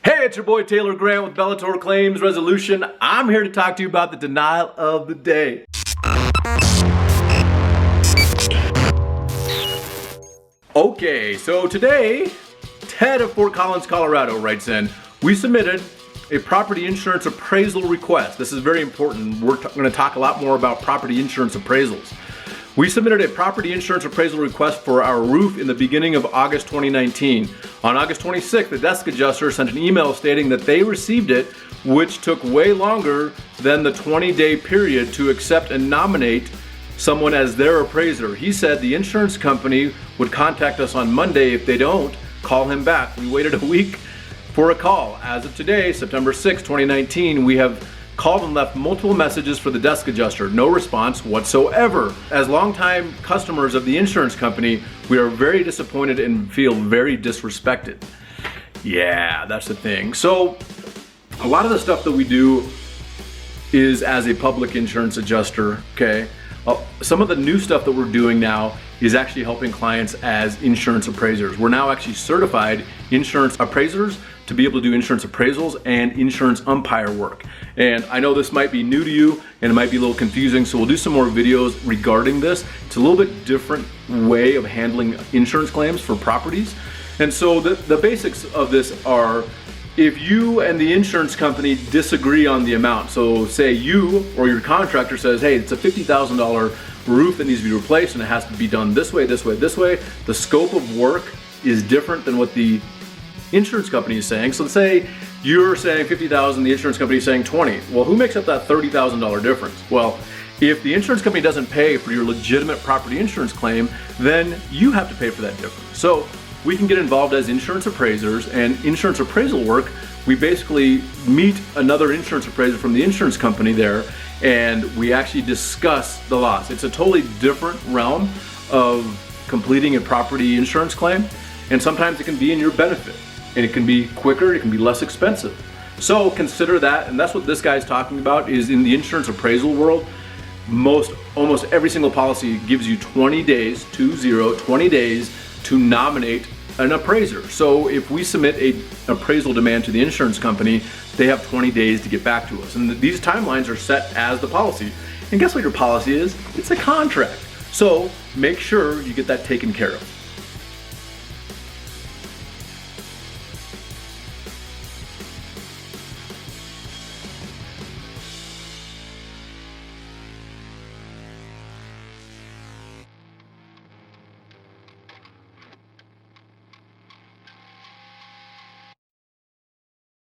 Hey, it's your boy Taylor Grant with Bellator Claims Resolution. I'm here to talk to you about the denial of the day. Okay, so today, Ted of Fort Collins, Colorado writes in, we submitted a property insurance appraisal request. This is very important. We're going to talk a lot more about property insurance appraisals. We submitted a property insurance appraisal request for our roof in the beginning of August 2019. On August 26th, the desk adjuster sent an email stating that they received it, which took way longer than the 20-day period to accept and nominate someone as their appraiser. He said the insurance company would contact us on Monday. If they don't, call him back. We waited a week for a call. As of today, September 6, 2019, we have called and left multiple messages for the desk adjuster. No response whatsoever. As longtime customers of the insurance company, we are very disappointed and feel very disrespected. Yeah, that's the thing. So a lot of the stuff that we do is as a public insurance adjuster, okay? Some of the new stuff that we're doing now is actually helping clients as insurance appraisers. We're now actually certified insurance appraisers to be able to do insurance appraisals and insurance umpire work. And I know this might be new to you and it might be a little confusing, so we'll do some more videos regarding this. It's a little bit different way of handling insurance claims for properties. And so the basics of this are, if you and the insurance company disagree on the amount, so say you or your contractor says, hey, it's a $50,000 roof that needs to be replaced and it has to be done this way, this way, this way. The scope of work is different than what the insurance company is saying. So let's say you're saying 50,000, the insurance company is saying 20. Well, who makes up that $30,000 difference? Well, if the insurance company doesn't pay for your legitimate property insurance claim, then you have to pay for that difference. So we can get involved as insurance appraisers, and insurance appraisal work, we basically meet another insurance appraiser from the insurance company there, and we actually discuss the loss. It's a totally different realm of completing a property insurance claim, and sometimes it can be in your benefit, and it can be quicker, it can be less expensive. So consider that, and that's what this guy's talking about, is in the insurance appraisal world, almost every single policy gives you 20 days, 20 days to nominate an appraiser. So if we submit an appraisal demand to the insurance company, they have 20 days to get back to us. And these timelines are set as the policy. And guess what your policy is? It's a contract. So make sure you get that taken care of.